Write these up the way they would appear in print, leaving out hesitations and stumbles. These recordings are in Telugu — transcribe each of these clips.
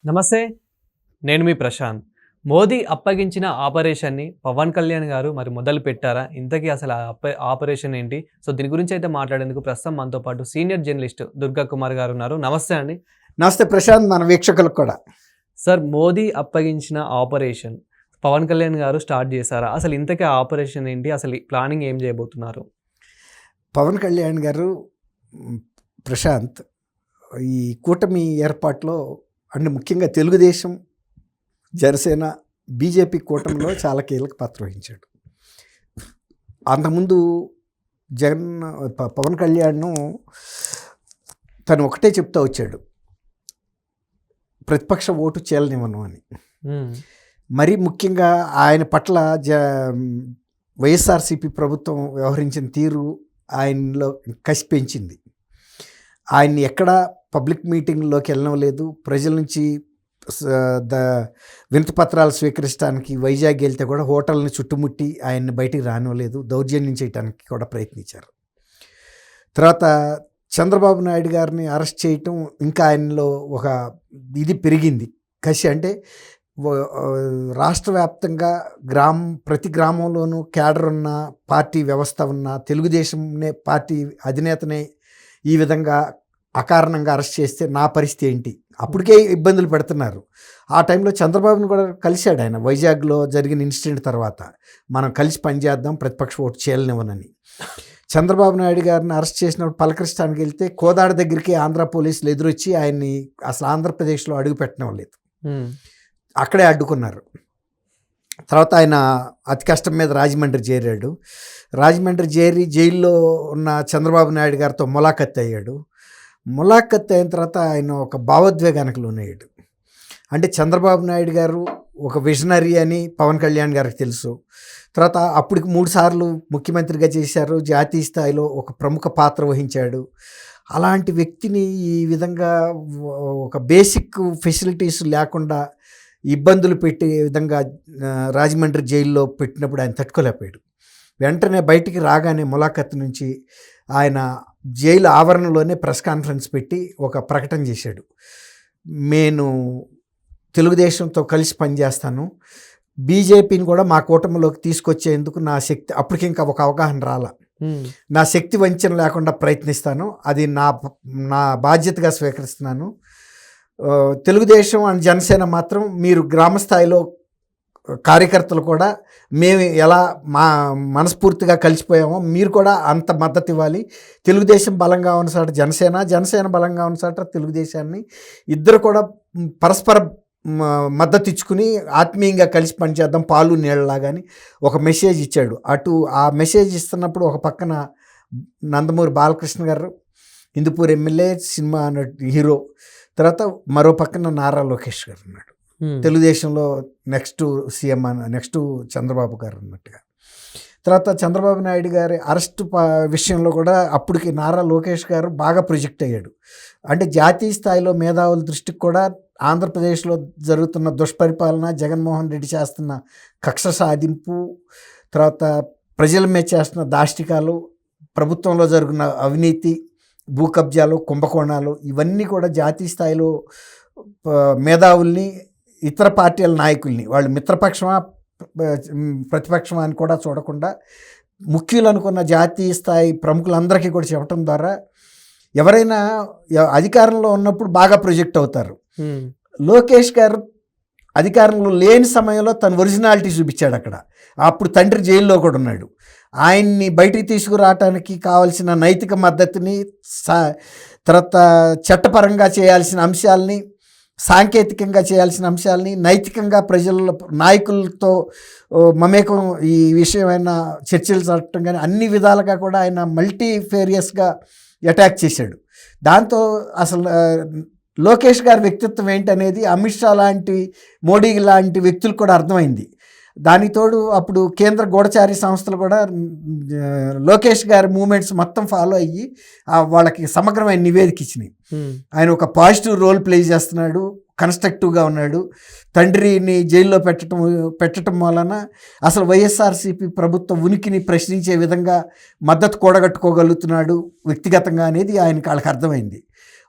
నమస్తే. నేను మీ ప్రశాంత్. మోదీ అప్పగించిన ఆపరేషన్‌ని పవన్ కళ్యాణ్ గారు మరి మొదలుపెట్టారా? ఇంతకీ అసలు ఆ ఆపరేషన్ ఏంటి? సో, దీని గురించి అయితే మాట్లాడేందుకు ప్రస్తుతం మనతో పాటు సీనియర్ జర్నలిస్ట్ దుర్గా కుమార్ గారు ఉన్నారు. నమస్తే అండి. నమస్తే ప్రశాంత్, మన వీక్షకులకు కూడా. సార్, మోదీ అప్పగించిన ఆపరేషన్ పవన్ కళ్యాణ్ గారు స్టార్ట్ చేశారా? అసలు ఇంతకీ ఆ ఆపరేషన్ ఏంటి? అసలు ఈ ప్లానింగ్ ఏం చేయబోతున్నారు? పవన్ కళ్యాణ్ గారు ప్రశాంత్ ఈ కూటమి ఏర్పాటులో అంటే ముఖ్యంగా తెలుగుదేశం, జనసేన, బీజేపీ కూటమిలో చాలా కీలక పాత్ర వహించాడు. అంతకుముందు పవన్ కళ్యాణ్ తను ఒకటే చెప్తా వచ్చాడు, ప్రతిపక్ష ఓటు చేయనివ్వను అని. మరీ ముఖ్యంగా ఆయన పట్ల వైఎస్ఆర్సీపీ ప్రభుత్వం వ్యవహరించిన తీరు ఆయనలో కసి పెంచింది. ఆయన్ని ఎక్కడా పబ్లిక్ మీటింగ్లోకి వెళ్ళలేదు. ప్రజల నుంచి వినతి పత్రాలు స్వీకరించడానికి వైజాగ్ వెళ్తే కూడా హోటల్ని చుట్టుముట్టి ఆయన్ని బయటికి రానివ్వలేదు. దౌర్జన్యం చేయడానికి కూడా ప్రయత్నించారు. తర్వాత చంద్రబాబు నాయుడు గారిని అరెస్ట్ చేయటం ఇంకా ఆయనలో ఒక ఇది పెరిగింది, కసి. అంటే రాష్ట్ర వ్యాప్తంగా ప్రతి గ్రామంలోనూ క్యాడర్ ఉన్న, పార్టీ వ్యవస్థ ఉన్న తెలుగుదేశంనే పార్టీ అధినేతనే ఈ విధంగా అకారణంగా అరెస్ట్ చేస్తే నా పరిస్థితి ఏంటి? అప్పటికే ఇబ్బందులు పెడుతున్నారు. ఆ టైంలో చంద్రబాబును కూడా కలిశాడు ఆయన. వైజాగ్లో జరిగిన ఇన్సిడెంట్ తర్వాత మనం కలిసి పనిచేద్దాం, ప్రతిపక్ష ఓటు చేయలేనివ్వనని. చంద్రబాబు నాయుడు గారిని అరెస్ట్ చేసినప్పుడు పలకరించడానికి వెళ్తే కోదాడ దగ్గరికి ఆంధ్ర పోలీసులు ఎదురొచ్చి ఆయన్ని అసలు ఆంధ్రప్రదేశ్లో అడుగు పెట్టనివ్వలేదు. అక్కడే అడ్డుకున్నారు. తర్వాత ఆయన అతి కష్టం మీద రాజమండ్రి చేరాడు. రాజమండ్రి చేరి జైల్లో ఉన్న చంద్రబాబు నాయుడు గారితో ములాఖత్ అయ్యాడు. ములాఖత్ అయిన తర్వాత ఆయన ఒక భావోద్వేగానికి లోనయ్యాడు. అంటే చంద్రబాబు నాయుడు గారు ఒక విజనరీ అని పవన్ కళ్యాణ్ గారికి తెలుసు. తర్వాత అప్పటికి 3 సార్లు ముఖ్యమంత్రిగా చేశారు. జాతీయ స్థాయిలో ఒక ప్రముఖ పాత్ర వహించాడు. అలాంటి వ్యక్తిని ఈ విధంగా ఒక బేసిక్ ఫెసిలిటీస్ లేకుండా ఇబ్బందులు పెట్టే విధంగా రాజమండ్రి జైల్లో పెట్టినప్పుడు ఆయన తట్టుకోలేకపోయాడు. వెంటనే బయటికి రాగానే ములాఖత్ నుంచి ఆయన జైలు ఆవరణలోనే ప్రెస్ కాన్ఫరెన్స్ పెట్టి ఒక ప్రకటన చేశాడు. నేను తెలుగుదేశంతో కలిసి పనిచేస్తాను, బీజేపీని కూడా మా కూటమిలోకి తీసుకొచ్చేందుకు నా శక్తి, అప్పటికి ఇంకా ఒక అవగాహన రాలా, నా శక్తి వంచన లేకుండా ప్రయత్నిస్తాను, అది నా బాధ్యతగా స్వీకరిస్తున్నాను. తెలుగుదేశం అండ్ జనసేన మాత్రం మీరు గ్రామ స్థాయిలో కార్యకర్తలు కూడా మేము ఎలా మనస్ఫూర్తిగా కలిసిపోయామో మీరు కూడా అంత మద్దతు ఇవ్వాలి. తెలుగుదేశం బలంగా ఉన్న చోట జనసేన బలంగా ఉన్న చోట తెలుగుదేశాన్ని ఇద్దరు కూడా పరస్పర మద్దతు ఇచ్చుకుని ఆత్మీయంగా కలిసి పనిచేద్దాం, పాలు నీళ్ళలాగాని ఒక మెసేజ్ ఇచ్చాడు. ఆ మెసేజ్ ఇస్తున్నప్పుడు ఒక పక్కన నందమూరి బాలకృష్ణ గారు, హిందూపూర్ ఎమ్మెల్యే, సినిమా హీరో, తర్వాత మరో పక్కన నారా లోకేష్ గారు ఉన్నాడు. తెలుగుదేశంలో నెక్స్ట్ సీఎం నెక్స్ట్ చంద్రబాబు గారు అన్నట్టుగా. తర్వాత చంద్రబాబు నాయుడు గారి అరెస్టు విషయంలో కూడా అప్పటికి నారా లోకేష్ గారు బాగా ప్రొజెక్ట్ అయ్యాడు. అంటే జాతీయ స్థాయిలో మేధావుల దృష్టికి కూడా ఆంధ్రప్రదేశ్లో జరుగుతున్న దుష్పరిపాలన, జగన్మోహన్ రెడ్డి చేస్తున్న కక్ష సాధింపు, తర్వాత ప్రజల మీద చేస్తున్న దాష్టికాలు, ప్రభుత్వంలో జరుగుతున్న అవినీతి, భూ కబ్జాలు, కుంభకోణాలు, ఇవన్నీ కూడా జాతీయ స్థాయిలో మేధావుల్ని, ఇతర పార్టీల నాయకుల్ని, వాళ్ళు మిత్రపక్షమా ప్రతిపక్షమా అని కూడా చూడకుండా ముఖ్యులు అనుకున్న జాతీయ స్థాయి ప్రముఖులందరికీ కూడా చెప్పడం ద్వారా ఎవరైనా అధికారంలో ఉన్నప్పుడు బాగా ప్రొజెక్ట్ అవుతారు. లోకేష్ గారు అధికారంలో లేని సమయంలో తన ఒరిజినాలిటీ చూపించాడు అక్కడ. అప్పుడు తండ్రి జైల్లో కూడా ఉన్నాడు. ఆయన్ని బయటికి తీసుకురావటానికి కావాల్సిన నైతిక మద్దతుని, తర్వాత చట్టపరంగా చేయాల్సిన అంశాలని, సాంకేతికంగా చేయాల్సిన అంశాలని, నైతికంగా ప్రజల నాయకులతో మమేకం ఈ విషయమైన చర్చలు జరగటం కానీ అన్ని విధాలుగా కూడా ఆయన మల్టీఫేరియస్గా అటాక్ చేశాడు. దాంతో అసలు లోకేష్ గారి వ్యక్తిత్వం ఏంటనేది అమిత్ షా లాంటి, మోడీ లాంటి వ్యక్తులకు కూడా అర్థమైంది. దానికి తోడు అప్పుడు కేంద్ర గూఢచారి సంస్థలు కూడా లోకేష్ గారి మూమెంట్స్ మొత్తం ఫాలో అయ్యి వాళ్ళకి సమగ్రమైన నివేదిక ఇచ్చినాయి. ఆయన ఒక పాజిటివ్ రోల్ ప్లే చేస్తున్నాడు, కన్స్ట్రక్టివ్గా ఉన్నాడు. తండ్రిని జైల్లో పెట్టడం వలన అసలు వైఎస్ఆర్సీపీ ప్రభుత్వ ఉనికిని ప్రశ్నించే విధంగా మద్దతు కూడగట్టుకోగలుగుతున్నాడు వ్యక్తిగతంగా అనేది ఆయనకి వాళ్ళకి అర్థమైంది.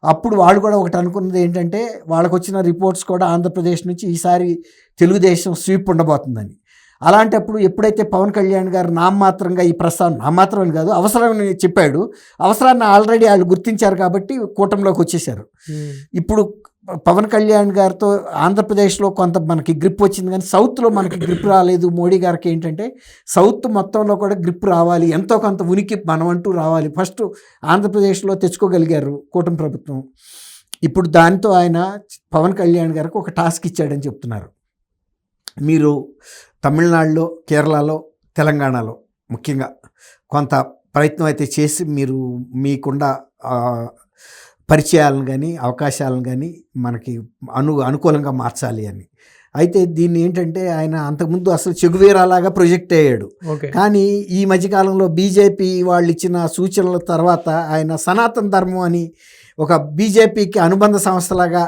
అప్పుడు వాళ్ళు కూడా ఒకటి అనుకున్నది ఏంటంటే వాళ్ళకు వచ్చిన రిపోర్ట్స్ కూడా ఆంధ్రప్రదేశ్ నుంచి ఈసారి తెలుగుదేశం స్వీప్ ఉండబోతుందని. అలాంటప్పుడు ఎప్పుడైతే పవన్ కళ్యాణ్ గారు నామమాత్రంగా ఈ ప్రస్తావన, నామమాత్రం అని కాదు, అవసరాన్ని చెప్పాడు, అవసరాన్ని ఆల్రెడీ వాళ్ళు గుర్తించారు కాబట్టి కూటమిలోకి వచ్చేసారు. ఇప్పుడు పవన్ కళ్యాణ్ గారితో ఆంధ్రప్రదేశ్లో కొంత మనకి గ్రిప్ వచ్చింది, కానీ సౌత్లో మనకి గ్రిప్ రాలేదు. మోడీ గారికి ఏంటంటే సౌత్ మొత్తంలో కూడా గ్రిప్ రావాలి, ఎంతో కొంత ఉనికి మనం అంటూ రావాలి. ఫస్ట్ ఆంధ్రప్రదేశ్లో తెచ్చుకోగలిగారు కూటమి ప్రభుత్వం. ఇప్పుడు దాంతో ఆయన పవన్ కళ్యాణ్ గారికి ఒక టాస్క్ ఇచ్చాడని చెప్తున్నారు. మీరు తమిళనాడులో, కేరళలో, తెలంగాణలో ముఖ్యంగా కొంత ప్రయత్నం అయితే చేసి మీరు మీకున్న పరిచయాలను కానీ అవకాశాలను కానీ మనకి అనుకూలంగా మార్చాలి అని. అయితే దీన్ని ఏంటంటే ఆయన అంతకుముందు అసలు చెగువేరాలాగా ప్రొజెక్ట్ అయ్యాడు. కానీ ఈ మధ్యకాలంలో బీజేపీ వాళ్ళు ఇచ్చిన సూచనల తర్వాత ఆయన సనాతన ధర్మం అని ఒక బీజేపీకి అనుబంధ సంస్థలాగా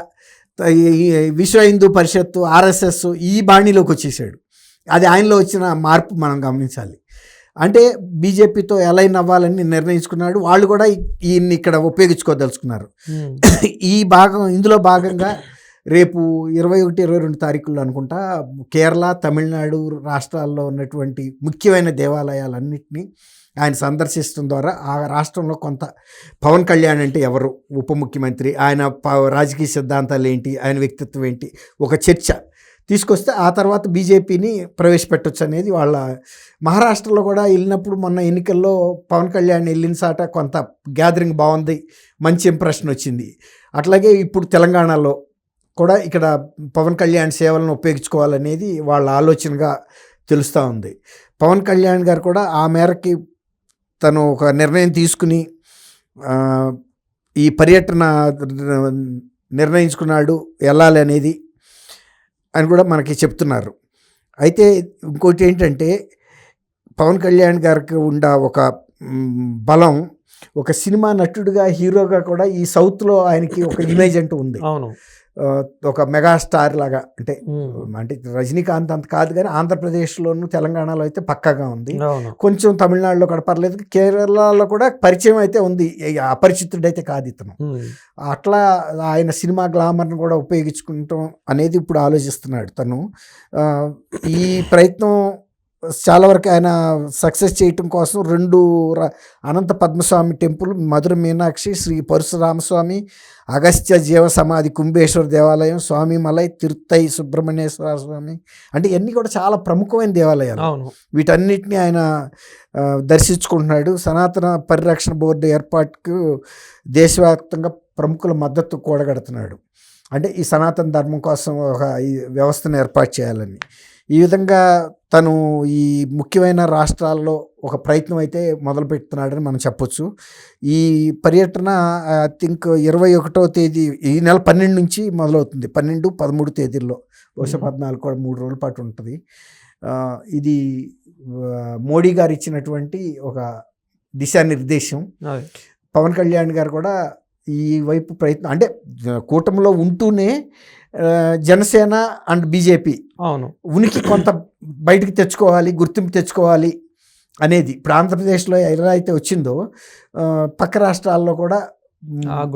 విశ్వ హిందూ పరిషత్తు, ఆర్ఎస్ఎస్ ఈ బాణీలోకి వచ్చేసాడు. అది ఆయనలో వచ్చిన మార్పు మనం గమనించాలి. అంటే బీజేపీతో ఎలైన్ అవ్వాలని నిర్ణయించుకున్నాడు. వాళ్ళు కూడా ఈయన్ని ఇక్కడ ఉపయోగించుకోదలుచుకున్నారు. ఇందులో భాగంగా రేపు 21, 22 తారీఖుల్లో అనుకుంటా కేరళ, తమిళనాడు రాష్ట్రాల్లో ఉన్నటువంటి ముఖ్యమైన దేవాలయాలన్నింటినీ ఆయన సందర్శించడం ద్వారా ఆ రాష్ట్రంలో కొంత పవన్ కళ్యాణ్ అంటే ఎవరు, ఉప ముఖ్యమంత్రి, ఆయన రాజకీయ సిద్ధాంతాలు ఏంటి, ఆయన వ్యక్తిత్వం ఏంటి, ఒక చర్చ తీసుకొస్తే ఆ తర్వాత బీజేపీని ప్రవేశపెట్టవచ్చు అనేది వాళ్ళ. మహారాష్ట్రలో కూడా వెళ్ళినప్పుడు మొన్న ఎన్నికల్లో పవన్ కళ్యాణ్ వెళ్ళిన సాట కొంత గ్యాదరింగ్ బాగుంది, మంచి ఇంప్రెషన్ వచ్చింది. అట్లాగే ఇప్పుడు తెలంగాణలో కూడా ఇక్కడ పవన్ కళ్యాణ్ సేవలను ఉపయోగించుకోవాలనేది వాళ్ళ ఆలోచనగా తెలుస్తూ ఉంది. పవన్ కళ్యాణ్ గారు కూడా ఆ మేరకి తను ఒక నిర్ణయం తీసుకుని ఈ పర్యటన నిర్ణయించుకున్నాడు వెళ్ళాలి అనేది అని కూడా మనకి చెప్తున్నారు. అయితే ఇంకోటి ఏంటంటే పవన్ కళ్యాణ్ గారికి ఉన్న ఒక బలం, ఒక సినిమా నటుడిగా, హీరోగా కూడా ఈ సౌత్లో ఆయనకి ఒక ఇమేజ్ అంటూ ఉంది. అవును, ఒక మెగాస్టార్ లాగా. అంటే రజనీకాంత్ అంత కాదు, కానీ ఆంధ్రప్రదేశ్లోను తెలంగాణలో అయితే పక్కాగా ఉంది. కొంచెం తమిళనాడులో కూడా పర్లేదు, కేరళలో కూడా పరిచయం అయితే ఉంది, అపరిచితుడైతే కాదు ఇతను. అట్లా ఆయన సినిమా గ్లామర్ను కూడా ఉపయోగించుకుంటాం అనేది ఇప్పుడు ఆలోచిస్తున్నాడు తను. ఈ ప్రయత్నం చాలా వరకు ఆయన సక్సెస్ చేయటం కోసం 2 అనంత పద్మస్వామి టెంపుల్, మధుర మీనాక్షి, శ్రీ పరశురామస్వామి, అగస్త్య జీవ సమాధి, కుంభేశ్వర దేవాలయం, స్వామి మలై, తిరుత్తై సుబ్రహ్మణ్యేశ్వర స్వామి, అంటే ఇవన్నీ కూడా చాలా ప్రముఖమైన దేవాలయాలు. వీటన్నిటిని ఆయన దర్శించుకుంటున్నాడు. సనాతన పరిరక్షణ బోర్డు ఏర్పాటుకు దేశవ్యాప్తంగా ప్రముఖుల మద్దతు కూడగడుతున్నాడు. అంటే ఈ సనాతన ధర్మం కోసం ఒక ఈ వ్యవస్థను ఏర్పాటు చేయాలని. ఈ విధంగా తను ఈ ముఖ్యమైన రాష్ట్రాల్లో ఒక ప్రయత్నం అయితే మొదలు పెడుతున్నాడని మనం చెప్పొచ్చు. ఈ పర్యటన ఐ థింక్ 21వ తేదీ, ఈ నెల 12 నుంచి మొదలవుతుంది. 12, 13 తేదీల్లో, బహుశా 14 కూడా 3 రోజుల పాటు ఉంటుంది. ఇది మోడీ గారు ఇచ్చినటువంటి ఒక దిశానిర్దేశం. పవన్ కళ్యాణ్ గారు కూడా ఈ వైపు ప్రయత్నం, అంటే కూటమిలో ఉంటూనే జనసేన అండ్ బీజేపీ ఉనికి కొంత బయటికి తెచ్చుకోవాలి, గుర్తింపు తెచ్చుకోవాలి అనేది. ఇప్పుడు ఆంధ్రప్రదేశ్లో ఎలా అయితే వచ్చిందో పక్క రాష్ట్రాల్లో కూడా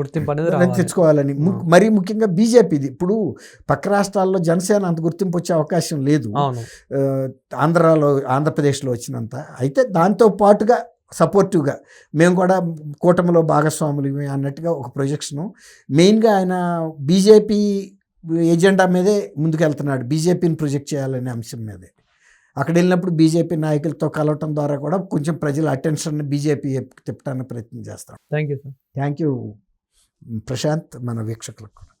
గుర్తింపు అనేది తెచ్చుకోవాలని. మరీ ముఖ్యంగా బీజేపీది ఇప్పుడు పక్క రాష్ట్రాల్లో జనసేన అంత గుర్తింపు వచ్చే అవకాశం లేదు ఆంధ్రప్రదేశ్లో వచ్చినంత. అయితే దాంతో పాటుగా సపోర్టివ్గా మేము కూడా కూటమిలో భాగస్వాములు అన్నట్టుగా ఒక ప్రొజెక్షను. మెయిన్గా ఆయన బీజేపీ ఎజెండా మీదే ముందుకెళ్తున్నాడు, బీజేపీని ప్రొజెక్ట్ చేయాలనే అంశం మీదే. అక్కడ వెళ్ళినప్పుడు బీజేపీ నాయకులతో కలవటం ద్వారా కూడా కొంచెం ప్రజల అటెన్షన్ బీజేపీ తిప్పడానికి ప్రయత్నం చేస్తాం. Thank you sir. Thank you Prashant, మన వీక్షకులకు.